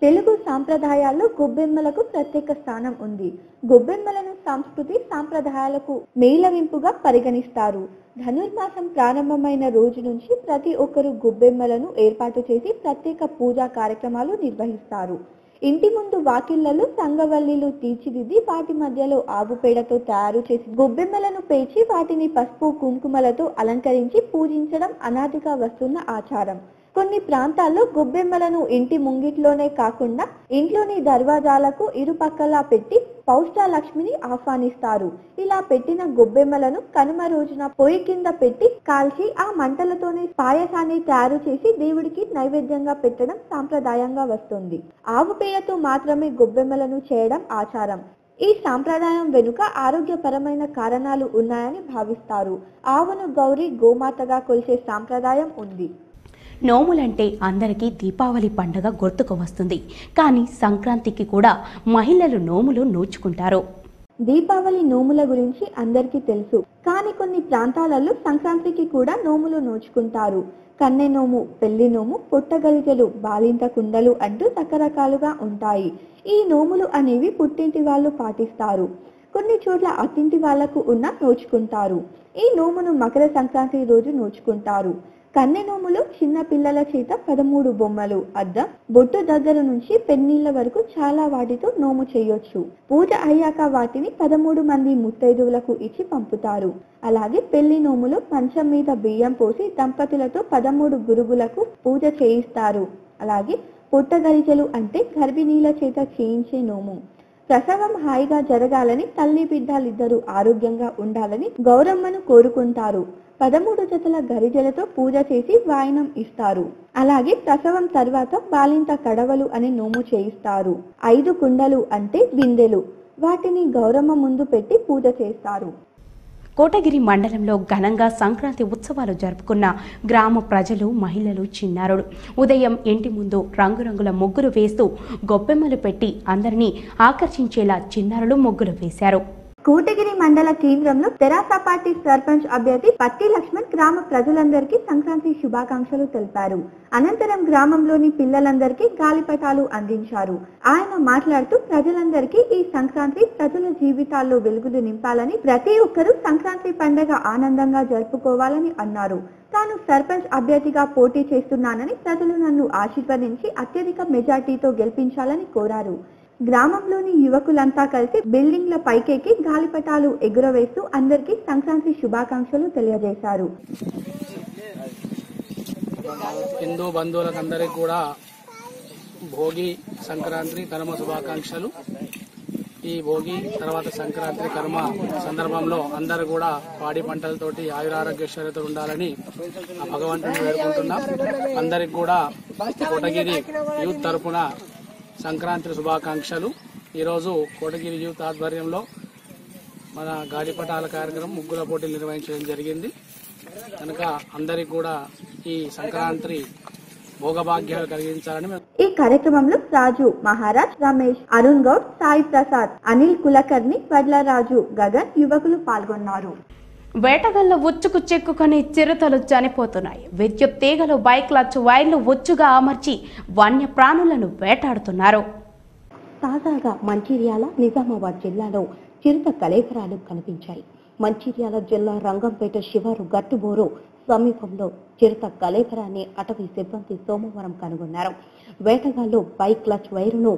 తెలుగు సాంప్రదాయాల్లో గొబ్బెమ్మలకు ప్రత్యేక స్థానం ఉంది. గొబ్బెమ్మలను సంస్కృతి సాంప్రదాయాలకు మేళవింపుగా పరిగణిస్తారు. ధనుర్మాసం ప్రారంభమైన రోజు నుంచి ప్రతి ఒక్కరూ గొబ్బెమ్మలను ఏర్పాటు చేసి ప్రత్యేక పూజా కార్యక్రమాలు నిర్వహిస్తారు. ఇంటి ముందు వాకిళ్లలో రంగవల్లిలు తీర్చిదిద్ది వాటి మధ్యలో ఆవు పేడతో తయారు చేసి గొబ్బెమ్మలను పేర్చి వాటిని పసుపు, కుంకుమలతో అలంకరించి పూజించడం అనాదిగా వస్తున్న ఆచారం. కొన్ని ప్రాంతాల్లో గొబ్బెమ్మలను ఇంటి ముంగిట్లోనే కాకుండా ఇంట్లోని దర్వాజాలకు ఇరుపక్కలా పెట్టి పౌష్టాలక్ష్మిని ఆహ్వానిస్తారు. ఇలా పెట్టిన గొబ్బెమ్మలను కనుమ రోజున పొయ్యి కింద పెట్టి కాల్చి ఆ మంటలతోనే పాయసాన్ని తయారు చేసి దేవుడికి నైవేద్యంగా పెట్టడం సాంప్రదాయంగా వస్తుంది. ఆవు పేడతో మాత్రమే గొబ్బెమ్మలను చేయడం ఆచారం. ఈ సాంప్రదాయం వెనుక ఆరోగ్యపరమైన కారణాలు ఉన్నాయని భావిస్తారు. ఆవును గౌరీ, గోమాతగా కొలిచే సాంప్రదాయం ఉంది. నోములంటే అందరికీ దీపావళి పండుగ గుర్తుకు వస్తుంది. కానీ సంక్రాంతికి కూడా మహిళలు నోములు నోచుకుంటారు. దీపావళి నోముల గురించి అందరికీ తెలుసు. కానీ కొన్ని ప్రాంతాలలో సంక్రాంతికి కూడా నోములు నోచుకుంటారు. కన్నె నోము, పెళ్లి నోము, పుట్టగలిజలు, బాలింత కుండలు అంటూ రకరకాలుగా ఉంటాయి. ఈ నోములు అనేవి పుట్టింటి వాళ్ళు పాటిస్తారు. కొన్ని చోట్ల అత్తింటి వాళ్లకు ఉన్న నోచుకుంటారు. ఈ నోమును మకర సంక్రాంతి రోజు నోచుకుంటారు. కన్నె నోములో చిన్న పిల్లల చేత 13 బొమ్మలు, అద్దం, బొట్టు దగ్గర నుంచి పెన్నీళ్ల వరకు చాలా వాటితో నోము చేయొచ్చు. పూజ అయ్యాక వాటిని 13 మంది ముత్తైదువులకు ఇచ్చి పంపుతారు. అలాగే పెళ్లి నోములో మంచం మీద బియ్యం పోసి దంపతులతో 13 గురుగులకు పూజ చేయిస్తారు. అలాగే పుట్టగరిజలు అంటే గర్భిణీల చేత చేయించే నోము. ప్రసవం హాయిగా జరగాలని, తల్లి బిడ్డలిద్దరూ ఆరోగ్యంగా ఉండాలని గౌరమ్మను కోరుకుంటారు. 13 జతల గరిజలతో పూజ చేసి వాయనం ఇస్తారు. అలాగే ప్రసవం తర్వాత బాలింత కడవలు అని నోము చేయిస్తారు. 5 కుండలు అంటే బిందెలు, వాటిని గౌరమ్మ ముందు పెట్టి పూజ చేస్తారు. కోటగిరి మండలంలో ఘనంగా సంక్రాంతి ఉత్సవాలు జరుపుకున్న గ్రామ ప్రజలు, మహిళలు, చిన్నారులు ఉదయం ఇంటి ముందు రంగురంగుల ముగ్గులు వేస్తూ గొబ్బెమ్మలు పెట్టి అందరినీ ఆకర్షించేలా చిన్నారులు ముగ్గులు వేశారు. కోటగిరి మండల కేంద్రంలో తెరాస పార్టీ సర్పంచ్ అభ్యర్థి పత్తి లక్ష్మణ్ గ్రామ ప్రజలందరికీ సంక్రాంతి శుభాకాంక్షలు తెలిపారు. అనంతరం గ్రామంలోని పిల్లలందరికీ గాలిపటాలు అందించారు. ఆయన మాట్లాడుతూ ప్రజలందరికీ ఈ సంక్రాంతి ప్రజల జీవితాల్లో వెలుగులు నింపాలని, ప్రతి ఒక్కరూ సంక్రాంతి పండుగ ఆనందంగా జరుపుకోవాలని అన్నారు. తాను సర్పంచ్ అభ్యర్థిగా పోటీ చేస్తున్నానని, ప్రజలు నన్ను ఆశీర్వదించి అత్యధిక మెజార్టీతో గెలిపించాలని కోరారు. గ్రామంలోని యువకులంతా కలిసి బిల్డింగ్ల పైకెక్కి గాలిపటాలు ఎగురవేస్తూ అందరికీ సంక్రాంతి శుభాకాంక్షలు తెలియజేశారు. హిందూ బంధువులకందరికీ కూడా భోగి, సంక్రాంతి, కనుమ శుభాకాంక్షలు. ఈ భోగి తర్వాత సంక్రాంతి కర్మ సందర్భంలో అందరూ కూడా పాడి పంటలతోటి ఆయురారోగ్యశ్వర్యతో ఉండాలని ఆ భగవంతుని వేడుకుంటున్నాం. అందరికి కూడా కోటగిరి యూత్ తరఫున సంక్రాంతి శుభాకాంక్షలు. ఈరోజు కోటగిరి యూత్ ఆధ్వర్యంలో మన గాలిపటాల కార్యక్రమం ముగ్గుల పోటీలు నిర్వహించడం జరిగింది. కనుక అందరికి కూడా ఈ సంక్రాంతి భోగభాగ్యాలు కలిగించాలని ఈ కార్యక్రమంలో రాజు మహారాజ్, రమేష్, అరుణ్ గౌడ్, సాయి ప్రసాద్, అనిల్ కులకర్ణి, వడ్లరాజు, గగన్ యువకులు పాల్గొన్నారు. వేటగాళ్ల ఉచ్చుకు చిక్కుకొని చిరుతలు చనిపోతున్నాయి. విద్యుత్ తీగలు, బైక్ క్లచ్ వైర్లు ఉచ్చుగా అమర్చి వన్య ప్రాణులను వేటాడుతున్నారు. తాజాగా మంచిర్యాల, నిజామాబాద్ జిల్లాలో చిరుత కళేబరాలు కనిపించాయి. మంచిర్యాల జిల్లా రంగంపేట శివారు గట్టుబోరు సమీపంలో చిరుత కళేబరాన్ని అటవీ సిబ్బంది సోమవారం కనుగొన్నారు. వేటగాళ్లు బైక్ క్లచ్ వైరును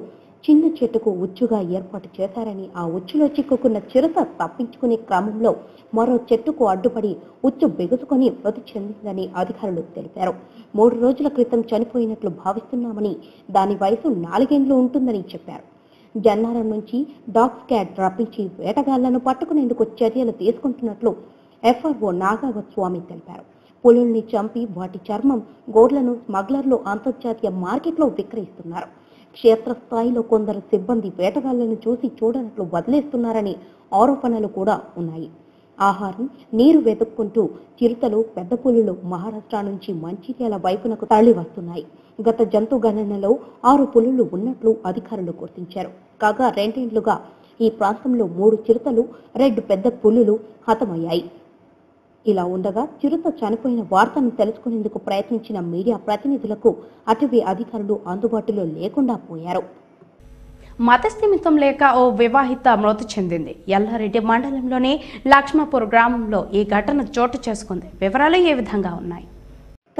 చిన్న చెట్టుకు ఉచ్చుగా ఏర్పాటు చేశారని, ఆ ఉచ్చులో చిక్కుకున్న చిరుత తప్పించుకునే క్రమంలో మరో చెట్టుకు అడ్డుపడి ఉచ్చు బిగుసుకొని మృతి చెందిందని అధికారులు తెలిపారు. 3 రోజుల క్రితం చనిపోయినట్లు భావిస్తున్నామని, దాని వయసు 4 ఏళ్లు ఉంటుందని చెప్పారు. జన్నారం నుంచి డాగ్ స్క్వాడ్ రప్పించి వేటగాళ్లను పట్టుకునేందుకు చర్యలు తీసుకుంటున్నట్లు ఎఫ్ఆర్ఓ నాగస్వామి తెలిపారు. పులుల్ని చంపి వాటి చర్మం, గోడ్లను స్మగ్లర్లు అంతర్జాతీయ మార్కెట్లో విక్రయిస్తున్నారు. క్షేత్రస్థాయిలో కొందరు సిబ్బంది వేటగాళ్లను చూసి చూడనట్లు వదిలేస్తున్నారని ఆరోపణలు కూడా ఉన్నాయి. ఆహారం, నీరు వెతుక్కుంటూ చిరుతలు, పెద్ద పులులు మహారాష్ట్ర నుంచి మంచిర్యాల వైపునకు తరలి వస్తున్నాయి. గత జంతు గణనలో 6 పులులు ఉన్నట్లు అధికారులు గుర్తించారు. కాగా 2 ఏళ్లుగా ఈ ప్రాంతంలో 3 చిరుతలు, 2 పెద్ద పులులు హతమయ్యాయి. ఇలా ఉండగా చిరుత చనిపోయిన వార్తను తెలుసుకునేందుకు ప్రయత్నించిన మీడియా ప్రతినిధులకు అటవీ అధికారులు అందుబాటులో లేకుండా పోయారు. మతస్థిమితం లేక ఓ వివాహిత మృతి చెందింది. ఎల్లారెడ్డి మండలంలోని లక్ష్మాపూర్ గ్రామంలో ఈ ఘటన చోటు చేసుకుంది. వివరాలు ఏ విధంగా ఉన్నాయి?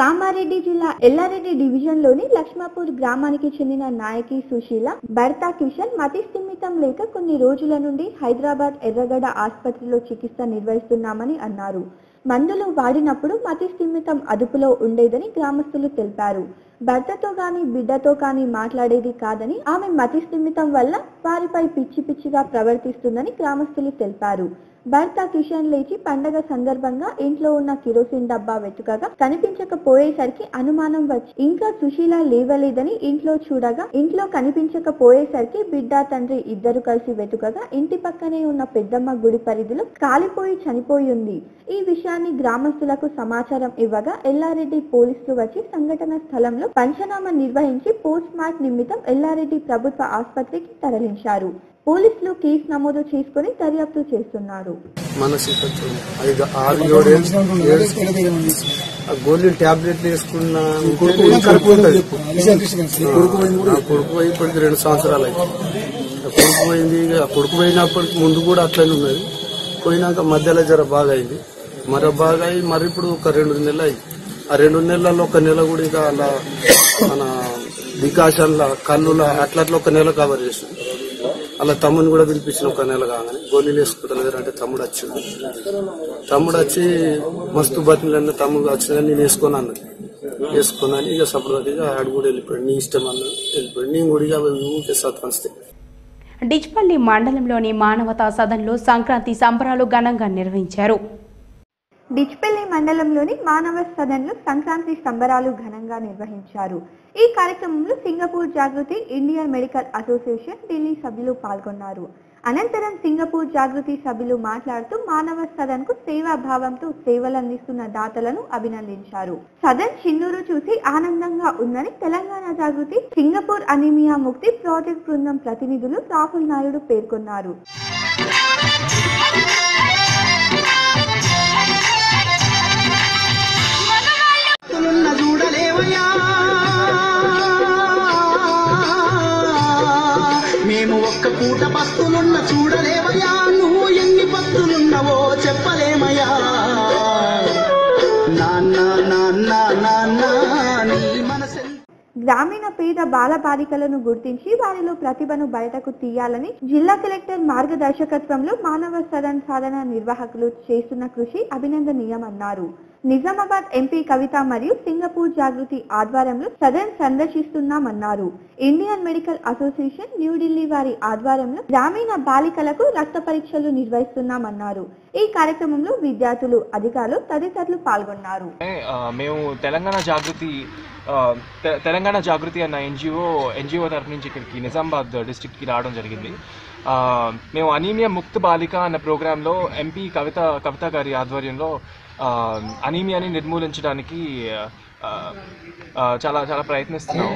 కామారెడ్డి జిల్లా ఎల్లారెడ్డి డివిజన్ లోని లక్ష్మాపూర్ గ్రామానికి చెందిన నాయకి సుశీల భర్త కిషన్ మతి స్థిమితం లేక కొన్ని రోజుల నుండి హైదరాబాద్ ఎర్రగడ్డ ఆసుపత్రిలో చికిత్స నిర్వహిస్తున్నామని అన్నారు. మందులు వాడినప్పుడు మతి స్థిమితం అదుపులో ఉండేదని గ్రామస్తులు తెలిపారు. భర్తతో గాని బిడ్డతో కానీ మాట్లాడేది కాదని, ఆమె మతి స్థిమితం వల్ల వారిపై పిచ్చి పిచ్చిగా ప్రవర్తిస్తుందని గ్రామస్తులు తెలిపారు. భర్త కిషన్ లేచి పండగ సందర్భంగా ఇంట్లో ఉన్న కిరోసిన్ డబ్బా వెతుకగా కనిపించకపోయేసరికి అనుమానం వచ్చి ఇంకా సుశీల లేవలేదని ఇంట్లో చూడగా ఇంట్లో కనిపించకపోయేసరికి బిడ్డ, తండ్రి ఇద్దరు కలిసి వెతుకగా ఇంటి పక్కనే ఉన్న పెద్దమ్మ గుడి పరిధిలో కాలిపోయి చనిపోయి ఉంది. ఈ విషయాన్ని గ్రామస్తులకు సమాచారం ఇవ్వగా ఎల్లారెడ్డి పోలీసులు వచ్చి సంఘటన స్థలంలో పంచనామా నిర్వహించి పోస్ట్ మార్టం నిమిత్తం ఎల్లారెడ్డి ప్రభుత్వ ఆసుపత్రికి తరలించారు. పోలీసులు కేసు నమోదు చేసుకుని దర్యాప్తు చేస్తున్నారు. గోళీలు టాబ్లెట్లు వేసుకున్న కొడుకు పోయి ఇప్పటికి 2 సంవత్సరాలు అయితే కొడుకు పోయింది. కొడుకు పోయినప్పటికి ముందు కూడా అట్లనే ఉన్నది. పోయినాక మధ్యలో జర బాగా అయింది. మరో బాగా అయి మరి ఇప్పుడు ఒక 2 నెలలు అయింది. ఆ 2 నెలల్లో 1 నెల కూడా ఇక అలా మన వికాసంలో కళ్ళులా అట్లా 1 నెల కవర్ చేసింది. అలా తమ్ముని కూడా పిలిపించిన 1 నెల కాగానే గోళీలు వేసుకుంటలేరు అంటే తమ్ముడు వచ్చింది. తమ్ముడు వచ్చి మస్తు బతిలన్న తమ్ముడు వచ్చిందని నేను వేసుకున్నాను. వేసుకున్నాను ఇక సపరేట్గా ఆడు కూడా వెళ్ళిపోయాడు. నీ ఇష్టం అన్నాడు, వెళ్ళిపోయాడు. నేను కూడా ఇక ఊరికే సత్వనిస్తే. డిచ్పల్లి మండలంలోని మానవతా సదన్లో సంక్రాంతి సంబరాలు ఘనంగా నిర్వహించారు. డిచ్పల్లి మండలంలోని మానవ సదన్లో సంక్రాంతి సంబరాలు ఘనంగా నిర్వహించారు. ఈ కార్యక్రమంలో సింగపూర్ జాగృతి, ఇండియన్ మెడికల్ అసోసియేషన్, ఢిల్లీ సభ్యులు పాల్గొన్నారు. అనంతరం సింగపూర్ జాగృతి సభ్యులు మాట్లాడుతూ మానవ సదన్ కు సేవాభావంతో సేవలందిస్తున్న దాతలను అభినందించారు. సదన్ చిన్నూరు చూసి ఆనందంగా ఉందని తెలంగాణ జాగృతి సింగపూర్ అనీమియా ముక్తి ప్రాజెక్ట్ బృందం ప్రతినిధులు రాహుల్ నాయుడు పేర్కొన్నారు. మేము ఒక్క పూట పస్తులున్న చూడలేవయా, నువ్వు ఎన్ని పస్తులున్నవో చెప్పలేమయ్యా. నాన్న నాన్న నాన్న నీ మనసె. గ్రామీణ పేద బాల బాలికలను గుర్తించి వారిలో ప్రతిభను బయటకు తీయాలని జిల్లా కలెక్టర్ మార్గదర్శకత్వంలో మానవ సదన్ సాధన నిర్వాహకులు చేస్తున్న కృషి అభినందనీయమన్నారు. నిజామాబాద్ ఎంపీ కవిత మరియు సింగపూర్ జాగృతి ఆధ్వర్యంలో సదన్ సందర్శిస్తున్నామన్నారు. ఇండియన్ మెడికల్ అసోసియేషన్ న్యూఢిల్లీ వారి ఆధ్వర్యంలో గ్రామీణ బాలికలకు రక్త పరీక్షలు నిర్వహిస్తున్నామన్నారు. ఈ కార్యక్రమంలో విద్యార్థులు, అధికారులు తదితరులు పాల్గొన్నారు. మేము తెలంగాణ జాగృతి అన్న ఎన్జిఓ తరఫు నుంచి ఇక్కడికి నిజామాబాద్ డిస్ట్రిక్ట్కి రావడం జరిగింది. మేము అనీమియా ముక్త బాలిక అన్న ప్రోగ్రాంలో ఎంపీ కవిత గారి ఆధ్వర్యంలో అనీమియాని నిర్మూలించడానికి చాలా చాలా ప్రయత్నిస్తున్నాం.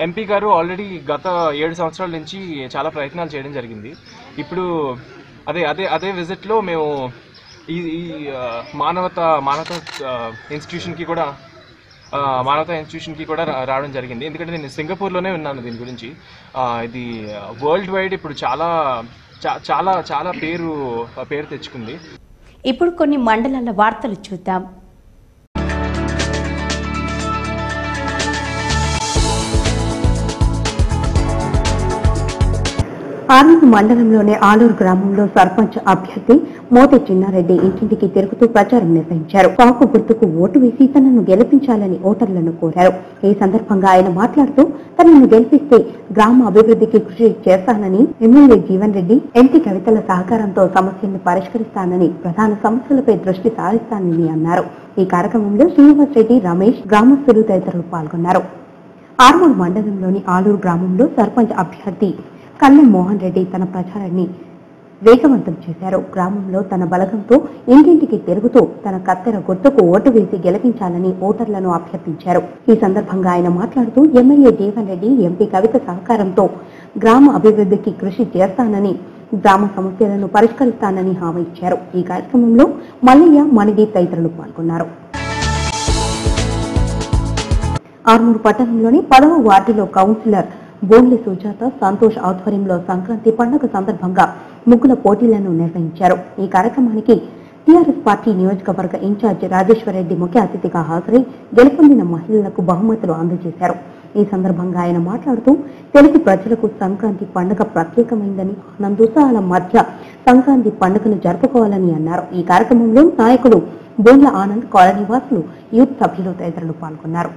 ఎంపీ గారు ఆల్రెడీ గత 7 సంవత్సరాల నుంచి చాలా ప్రయత్నాలు చేయడం జరిగింది. ఇప్పుడు అదే విజిట్లో మేము ఈ మానవతా ఇన్స్టిట్యూషన్కి కూడా రావడం జరిగింది. ఎందుకంటే నేను సింగపూర్లోనే ఉన్నాను. దీని గురించి ఇది వరల్డ్ వైడ్ ఇప్పుడు చాలా చాలా చాలా పేరు తెచ్చుకుంది. ఇప్పుడు కొన్ని మండలాల వార్తలు చూద్దాం. ఆర్మూరు మండలంలోని ఆలూరు గ్రామంలో సర్పంచ్ అభ్యర్థి మోతి చిన్నారెడ్డి ఇంటింటికి తిరుగుతూ ప్రచారం నిర్వహించారు. కాకు గుర్తుకు ఓటు వేసి తనను గెలిపించాలని ఓటర్లను కోరారు. ఈ సందర్భంగా ఆయన మాట్లాడుతూ తనను గెలిపిస్తే గ్రామ అభివృద్ధికి కృషి చేస్తానని, ఎమ్మెల్యే జీవన్ రెడ్డి, ఎంపీ కవితల సహకారంతో సమస్యలను పరిష్కరిస్తానని, ప్రధాన సమస్యలపై దృష్టి సారిస్తానని అన్నారు. ఈ కార్యక్రమంలో శ్రీనివాస్ రెడ్డి, రమేష్, గ్రామస్తులు తదితరులు పాల్గొన్నారు. ఆర్మూరు మండలంలోని ఆలూరు గ్రామంలో సర్పంచ్ అభ్యర్థి కన్నె మోహన్ రెడ్డి తన ప్రచారాన్ని వేగవంతం చేశారు. గ్రామంలో తన బలగంతో ఇంటింటికి తిరుగుతూ తన కత్తెర గుర్తుకు ఓటు వేసి గెలిపించాలని ఓటర్లను అభ్యర్థించారు. ఈ సందర్భంగా ఆయన మాట్లాడుతూ ఎమ్మెల్యే జీవన్ రెడ్డి, ఎంపీ కవిత సహకారంతో గ్రామ అభివృద్ధికి కృషి చేస్తానని, గ్రామ సమస్యలను పరిష్కరిస్తానని హామీ ఇచ్చారు. ఈ కార్యక్రమంలో మల్లయ్య, మణిది తదితరులు పాల్గొన్నారు. ఆర్మూరు పట్టణంలోని 10వ వార్డులో కౌన్సిలర్ బోన్లే సుజాత, సంతోష్ ఆధ్వర్యంలో సంక్రాంతి పండుగ సందర్భంగా ముగ్గుల పోటీలను నిర్వహించారు. ఈ కార్యక్రమానికి టీఆర్ఎస్ పార్టీ నియోజకవర్గ ఇన్ఛార్జ్ రాజేశ్వరరెడ్డి ముఖ్య అతిథిగా హాజరై గెలుపొందిన మహిళలకు బహుమతులు అందజేశారు. ఈ సందర్భంగా ఆయన మాట్లాడుతూ తెలుగు ప్రజలకు సంక్రాంతి పండుగ ప్రత్యేకమైందని, ఆనందోత్సాహాల మధ్య సంక్రాంతి పండుగను జరుపుకోవాలని అన్నారు. ఈ కార్యక్రమంలో నాయకుడు బోన్ల ఆనంద్, కాలనీ వాసులు, యూత్ సభ్యులు తదితరులు పాల్గొన్నారు.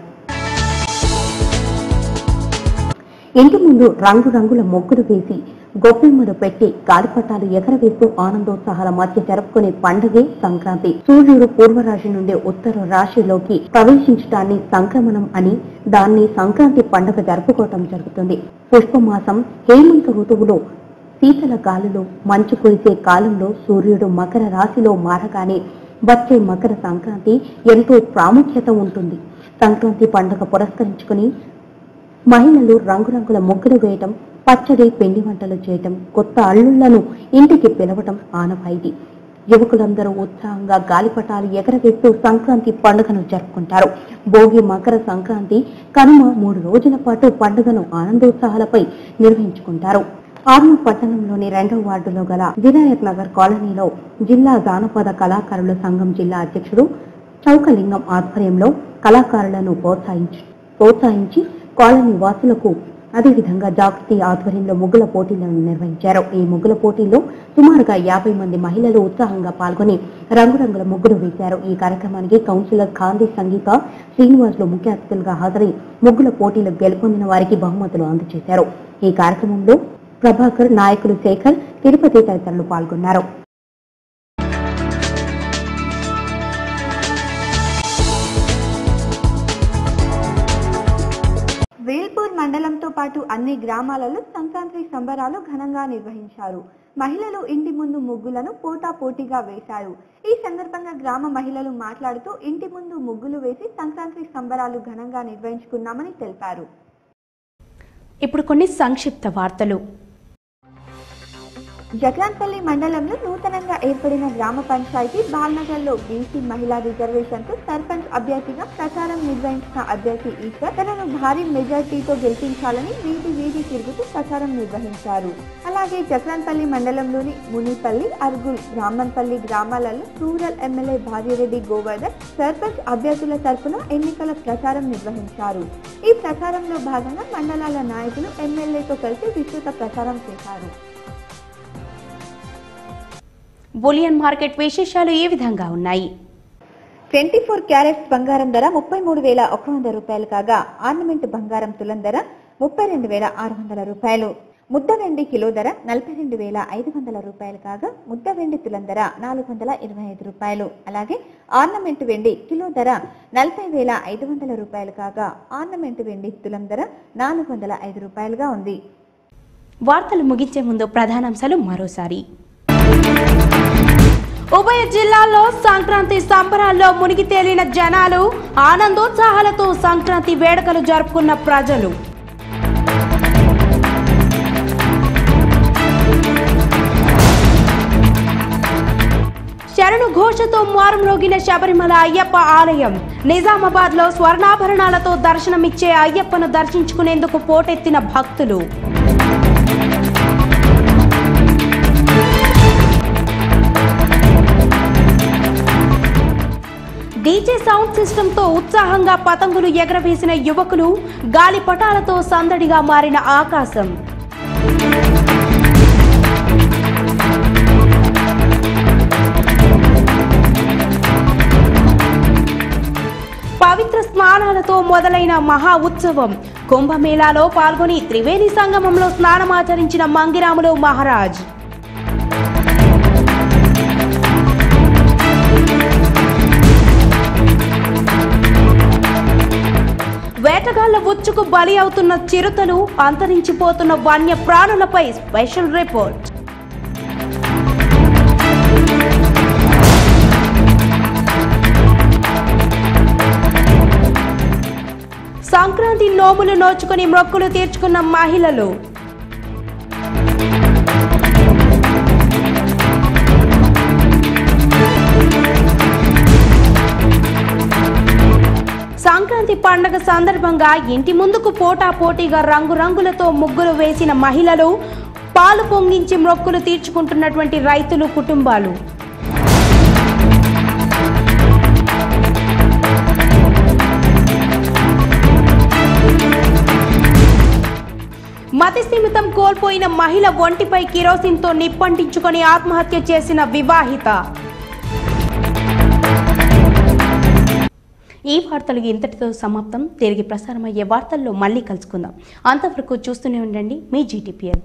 ఇంటి ముందు రంగురంగుల ముగ్గులు వేసి గొప్పెమ్మలు పెట్టి గాలిపటాలు ఎగరవేస్తూ ఆనందోత్సాహాల మధ్య జరుపుకునే పండుగే సంక్రాంతి. సూర్యుడు పూర్వరాశి నుండి ఉత్తర రాశిలోకి ప్రవేశించడాన్ని సంక్రమణం అని, దాన్ని సంక్రాంతి పండుగ జరుపుకోవటం జరుగుతుంది. పుష్పమాసం హేమంత ఋతువులో శీతల గాలులో మంచు కురిసే కాలంలో సూర్యుడు మకర రాశిలో మారగానే వచ్చే మకర సంక్రాంతి ఎంతో ప్రాముఖ్యత ఉంటుంది. సంక్రాంతి పండుగ పురస్కరించుకుని మహిళలు రంగురంగుల ముగ్గులు వేయటం, పచ్చడి, పిండి వంటలు చేయటం, కొత్త అల్లుళ్లను ఇంటికి పిలవటం ఆనవాయితీ. యువకులందరూ ఉత్సాహంగా గాలిపటాలు ఎగరవేస్తూ సంక్రాంతి పండుగను జరుపుకుంటారు. భోగి, మకర సంక్రాంతి, కనుమ 3 రోజుల పాటు పండుగను ఆనందోత్సాహాలపై నిర్వహించుకుంటారు. ఆర్మూరు పట్టణంలోని 2వ వార్డులో గల వినాయక్ నగర్ కాలనీలో జిల్లా జానపద కళాకారుల సంఘం జిల్లా అధ్యక్షుడు చౌకలింగం ఆధ్వర్యంలో కళాకారులను ప్రోత్సహించి కాలనీ వాసులకు, అదేవిధంగా జాగృతి ఆధ్వర్యంలో ముగ్గుల పోటీలను నిర్వహించారు. ఈ ముగ్గుల పోటీల్లో సుమారుగా 50 మంది మహిళలు ఉత్సాహంగా పాల్గొని రంగురంగుల ముగ్గులు వేశారు. ఈ కార్యక్రమానికి కౌన్సిలర్ ఖాందీ సంగీత, శ్రీనివాసులు ముఖ్య అతిథులుగా హాజరై ముగ్గుల పోటీలు గెలుపొందిన వారికి బహుమతులు అందజేశారు. ఈ కార్యక్రమంలో ప్రభాకర్, నాయకులు శేఖర్, తిరుపతి తదితరులు పాల్గొన్నారు. వేల్పూర్ మండలంతో పాటు అన్ని గ్రామాలలో సంక్రాంతి సంబరాలు ఘనంగా నిర్వహించారు. మహిళలు ఇంటి ముందు ముగ్గులను పోటాపోటీగా వేశారు. ఈ సందర్భంగా గ్రామ మహిళలు మాట్లాడుతూ ఇంటి ముందు ముగ్గులు వేసి సంక్రాంతి సంబరాలు ఘనంగా నిర్వహించుకున్నామని తెలిపారు. ఇప్పుడు కొన్ని సంక్షిప్త వార్తలు. జక్రాన్పల్లి మండలంలో నూతనంగా ఏర్పడిన గ్రామ పంచాయతీ బాల్నగర్లో బీసీ మహిళా రిజర్వేషన్ కు సర్పంచ్ అభ్యర్థిగా ప్రచారం నిర్వహించిన అభ్యర్థి ఈశ్వర్ తనను భారీ మెజార్టీతో గెలిపించాలని వీధి తిరుగుతూ ప్రచారం నిర్వహించారు. అలాగే జక్రాన్పల్లి మండలంలోని మునిపల్లి, అర్గుల్, రామన్పల్లి గ్రామాలలో రూరల్ ఎమ్మెల్యే భార్యరెడ్డి గోవర్ధన్ సర్పంచ్ అభ్యర్థుల తరపున ఎన్నికల ప్రచారం నిర్వహించారు. ఈ ప్రచారంలో భాగంగా మండలాల నాయకులు ఎమ్మెల్యేతో కలిసి విస్తృత ప్రచారం చేశారు. బులియన్ మార్కెట్ విశేషాలు ఈ విధంగా ఉన్నాయి. 24 క్యారెట్స్ బంగారం ధర 33,100 రూపాయలు కాగా ఆర్నమెంట్ బంగారం తులం ధర 32,600 రూపాయలు. ముద్ద వెండి కిలో ధర 42,500 రూపాయలు కాగా ముద్ద వెండి తులం ధర 425 రూపాయలు. అలాగే ఆర్నమెంట్ వెండి కిలో ధర 40,500 రూపాయలు కాగా ఆర్నమెంట్ వెండి తులం ధర 405 రూపాయలుగా ఉంది. వార్తలు ముగించే ముందు ప్రధానాంశాలు మరోసారి. ఉభయ జిల్లాల్లో సంక్రాంతి సంబరాల్లో మునిగి తేలిన జనాలు, ఆనందోత్సాహాలతో సంక్రాంతి వేడుకలు జరుపుకున్న ప్రజలు. శరణు ఘోషతో మారుమ్రోగిన శబరిమల అయ్యప్ప ఆలయం. నిజామాబాద్ లో స్వర్ణాభరణాలతో దర్శనమిచ్చే అయ్యప్పను దర్శించుకునేందుకు పోటెత్తిన భక్తులు. డీజే సౌండ్ సిస్టమ్ తో ఉత్సాహంగా పతంగులు ఎగరవేసిన యువకులు, గాలిపటాలతో సందడిగా మారిన ఆకాశం. పవిత్ర స్నానాలతో మొదలైన మహా ఉత్సవం. కుంభమేళాలో పాల్గొని త్రివేణి సంగమంలో స్నానమాచరించిన మంగిరాములు మహారాజ్. వేటగాళ్ల ఉచ్చుకు బలి అవుతున్న చిరుతలు, అంతరించిపోతున్న వన్య ప్రాణులపై స్పెషల్ రిపోర్ట్. సంక్రాంతి నోములు నోచుకుని మొక్కులు తీర్చుకున్న మహిళలు. సంక్రాంతి పండుగ సందర్భంగా ఇంటి ముందుకు పోటాపోటీగా రంగురంగులతో ముగ్గులు వేసిన మహిళలు, పాలు పొంగించి మొక్కులు తీర్చుకుంటున్నటువంటి రైతులు కుటుంబాలు. మతిస్థిమితం కోల్పోయిన మహిళ ఒంటిపై కిరోసిన్తో నిప్పంటించుకొని ఆత్మహత్య చేసిన వివాహిత. ఈ వార్తలు ఇంతటితో సమాప్తం. తిరిగి ప్రసారమయ్యే వార్తల్లో మళ్ళీ కలుసుకుందాం. అంతవరకు చూస్తూనే ఉండండి మీ GTPL.